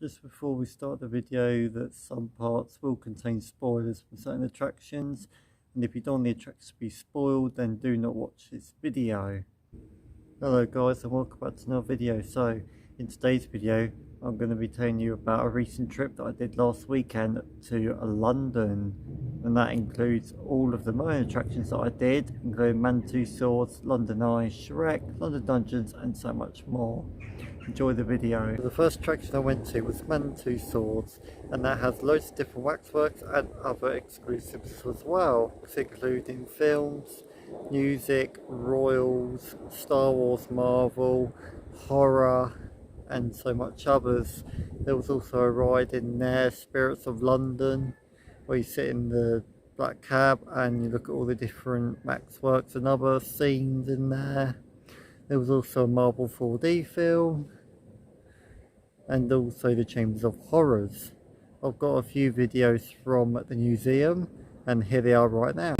Just before we start the video, that some parts will contain spoilers from certain attractions, and if you don't want the attractions to be spoiled, then do not watch this video. Hello guys, and welcome back to another video. So in today's video I'm going to be telling you about a recent trip that I did last weekend to London, and that includes all of the Merlin attractions that I did, including Tussards, London Eye, Shrek, London Dungeons and so much more. Enjoy the video. The first attraction I went to was Tussards, and that has loads of different waxworks and other exclusives as well, including films, music, royals, Star Wars, Marvel, horror and so much others. There was also a ride in there, Spirits of London, where you sit in the black cab and you look at all the different waxworks and other scenes in there. There was also a Marvel 4D film, and also the Chambers of Horrors. I've got a few videos from the museum, and here they are right now.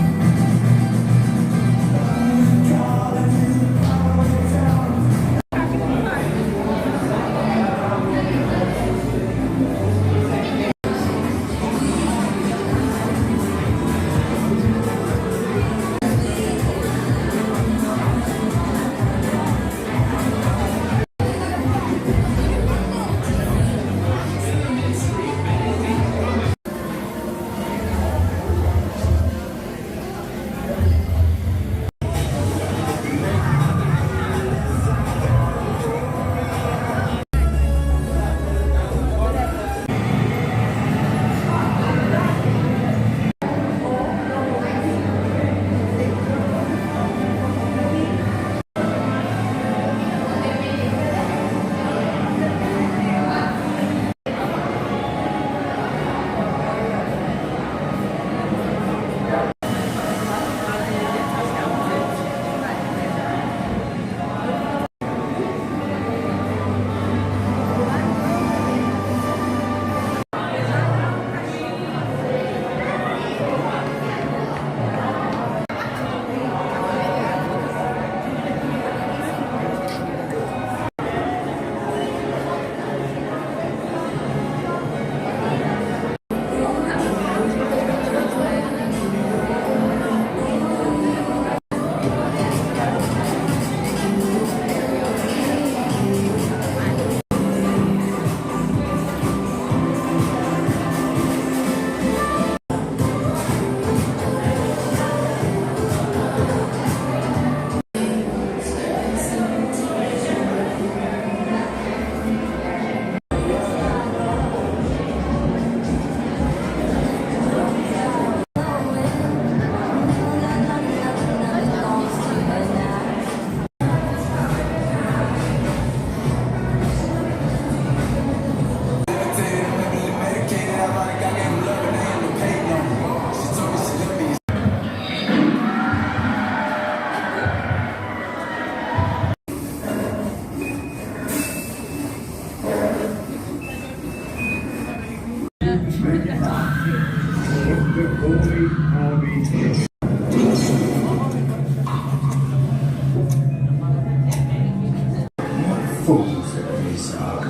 Fools that these are.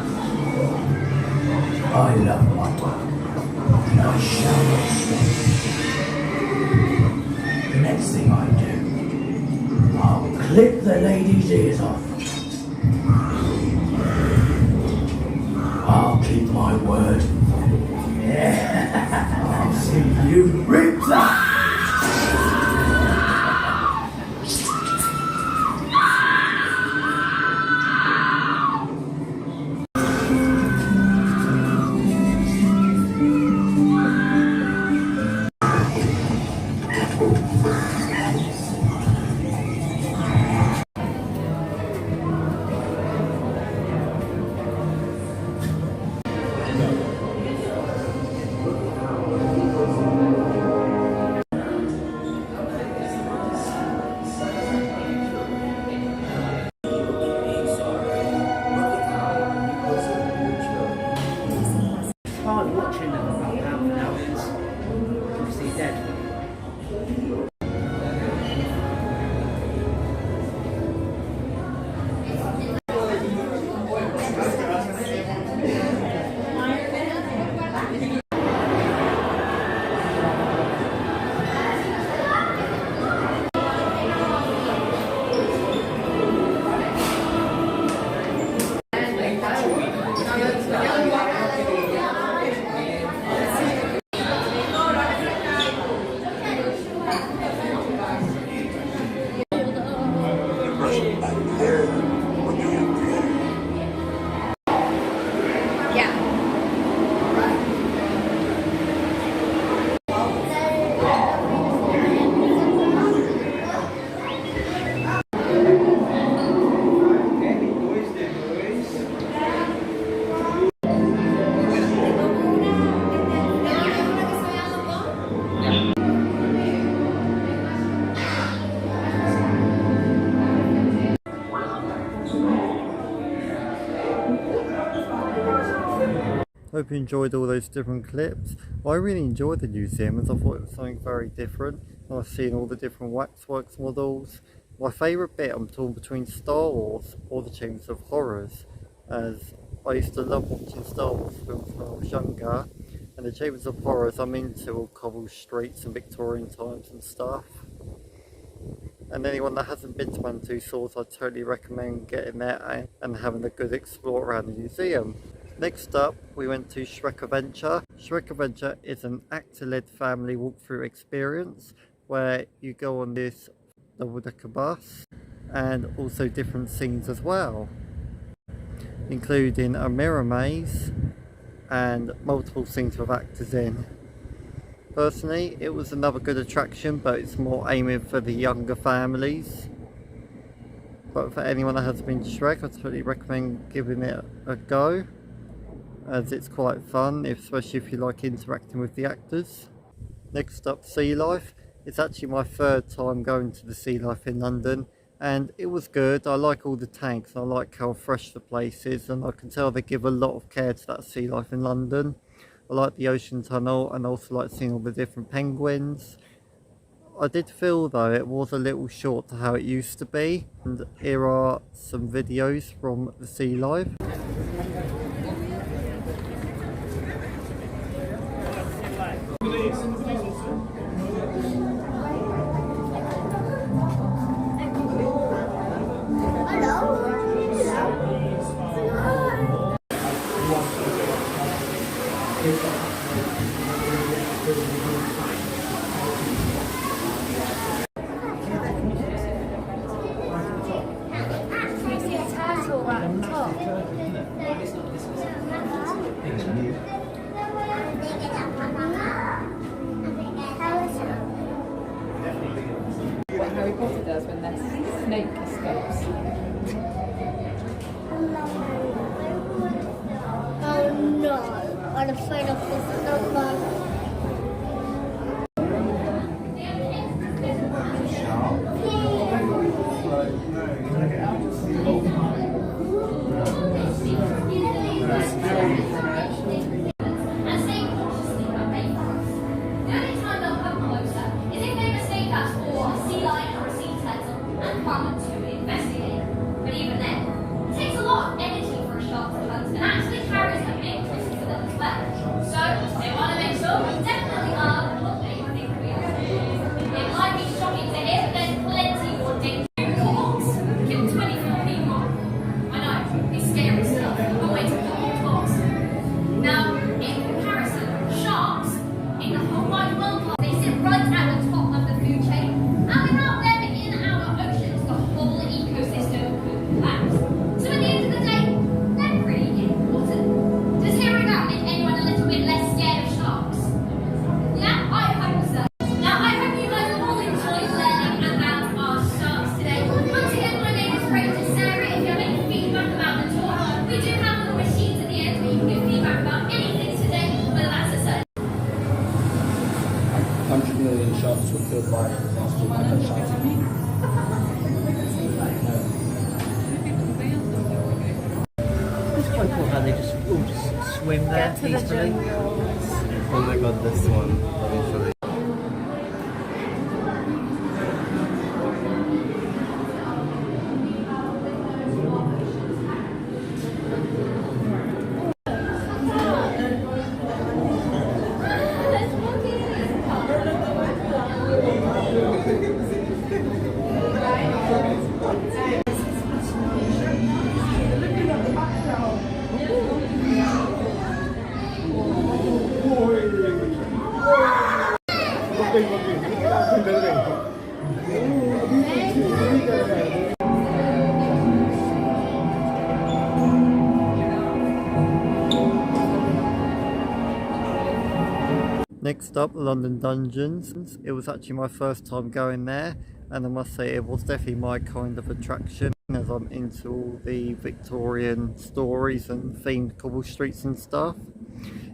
I love my work, and I shall not stop. The next thing I do, I'll clip the lady's ears off. I'll keep my word. Yeah. I'll see you rip that. Watching them about half an hour is obviously dead. Hope you enjoyed all those different clips. I really enjoyed the museum as I thought it was something very different. I've seen all the different waxworks models. My favourite bit, I'm torn between Star Wars or the Chambers of Horrors, as I used to love watching Star Wars films when I was younger, and the Chambers of Horrors I'm into all cobbled streets and Victorian times and stuff. And anyone that hasn't been to one and two Swords, I totally recommend getting there and having a good explore around the museum. Next up, we went to Shrek Adventure. Shrek Adventure is an actor-led family walkthrough experience where you go on this double-decker bus and also different scenes as well, including a mirror maze and multiple scenes with actors in. Personally, it was another good attraction, but it's more aiming for the younger families. But for anyone that hasn't been to Shrek, I totally recommend giving it a go, as it's quite fun, especially if you like interacting with the actors. Next up, Sealife. It's actually my third time going to the Sealife in London, and it was good. I like all the tanks, I like how fresh the place is, and I can tell they give a lot of care to that Sealife in London. I like the ocean tunnel and also like seeing all the different penguins. I did feel though it was a little short to how it used to be, and here are some videos from the Sealife. What Harry Potter does when their snake escapes. Oh no, I'm afraid of this number. Sharks were killed by last year by no sharks. It's quite cool how they just all just swim there peacefully. Oh my god, this one, literally. Next up, London Dungeons. It was actually my first time going there, and I must say it was definitely my kind of attraction, as I'm into all the Victorian stories and themed cobble streets and stuff.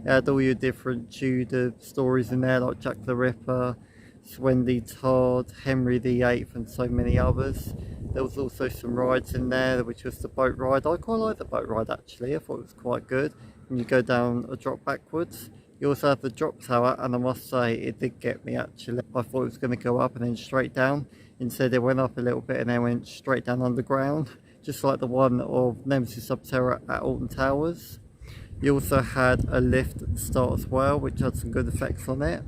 It had all your different Tudor stories in there, like Jack the Ripper, Swendy Todd, Henry VIII and so many others. There was also some rides in there, which was the boat ride. I quite like the boat ride actually, I thought it was quite good. and you go down a drop backwards. You also have the drop tower, and I must say it did get me actually. I thought it was going to go up and then straight down. Instead it went up a little bit and then went straight down underground, just like the one of Nemesis Subterra at Alton Towers. You also had a lift at the start as well, which had some good effects on it.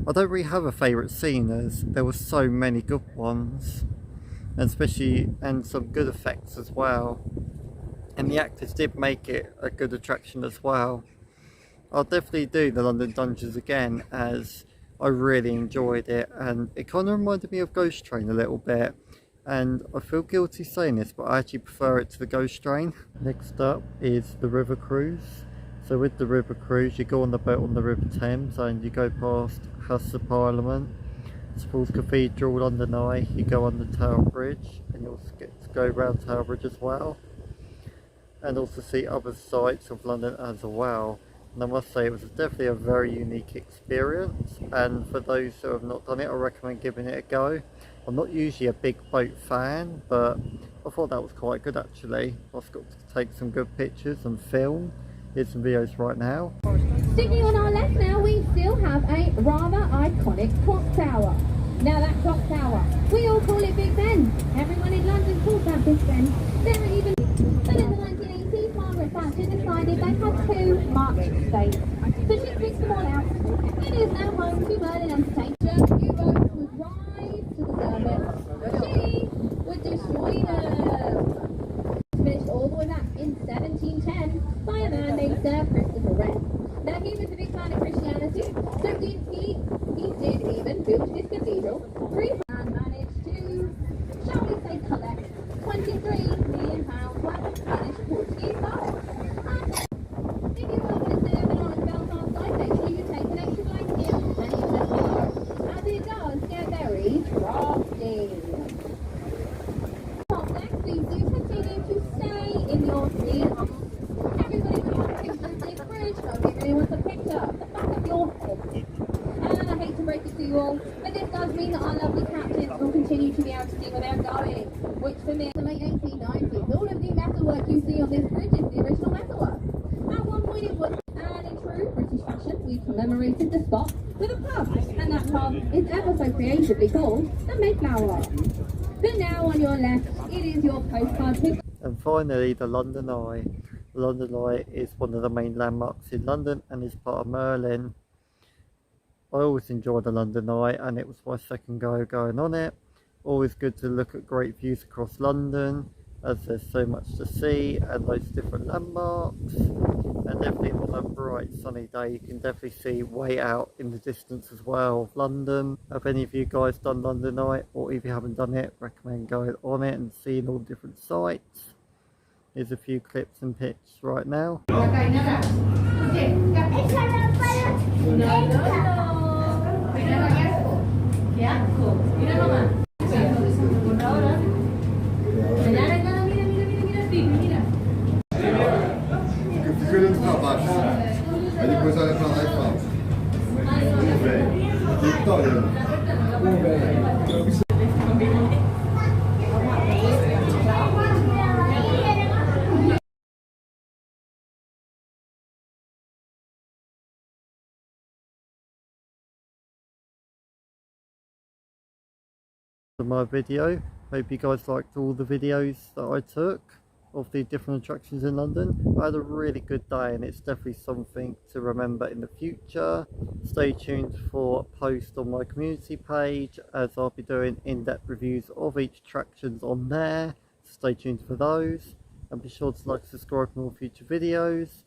I don't really have a favourite scene as there were so many good ones, and some good effects as well. And the actors did make it a good attraction as well. I'll definitely do the London Dungeons again as I really enjoyed it, and it kind of reminded me of Ghost Train a little bit. And I feel guilty saying this, but I actually prefer it to the Ghost Train. Next up is the River Cruise. So with the River Cruise, you go on the boat on the River Thames and you go past House of Parliament, St Paul's Cathedral, London Eye. You go on the Tower Bridge and you also get to go around Tower Bridge as well, and also see other sites of London as well. And I must say it was definitely a very unique experience, and for those who have not done it, I recommend giving it a go. I'm not usually a big boat fan, but I thought that was quite good actually. I've got to take some good pictures and film. Here's some videos right now. Sticking on our left now, we still have a rather iconic clock tower. Now that clock tower, we all call it Big Ben. Everyone in London calls that Big Ben. There are even... But in the 1980s, Margaret Thatcher decided they had too much space. So she switched them all out. It is now home to Merlin Attraction. You both would rise to the surface. She would destroy them. Finished all the way back in 1710 by a man named Sir Christopher Wren. Now he was a big fan of Christianity, so he did even build his cathedral. And managed to, shall we say, collect £23 million worth of Spanish Portuguese gold. And if you were going to serve it on a Belfast side, make sure you take an extra blanket and you let me know, as it does get very drafty. Please do continue to stay in your seat. Everybody would want pictures of this bridge. Nobody really wants a picture of the back of your head. And I hate to break it to you all, but this does mean that our lovely captains will continue to be able to see where they're going, which for me, in the late 1890s, all of the metalwork you see on this bridge is the original metalwork. At one point it was, and in true British fashion, we commemorated the spot with a pub, and that pub is ever so creatively called the Mayflower. But now on your left, it is your postcard pick. And finally, the London Eye. The London Eye is one of the main landmarks in London and is part of Merlin. I always enjoy the London Eye, and it was my second go going on it. Always good to look at great views across London, as there's so much to see and those different landmarks. And definitely on a bright sunny day, you can definitely see way out in the distance as well of London. Have any of you guys done London Eye, or if you haven't done it, recommend going on it and seeing all different sites. Here's a few clips and pics right now. Fica olhando pra baixo, aí depois olha pra lá e fala. Tem que estar olhando. For my video, hope you guys liked all the videos that I took of the different attractions in London. I had a really good day, and it's definitely something to remember in the future. Stay tuned for a post on my community page, as I'll be doing in-depth reviews of each attractions on there. Stay tuned for those, and be sure to like, subscribe for more future videos.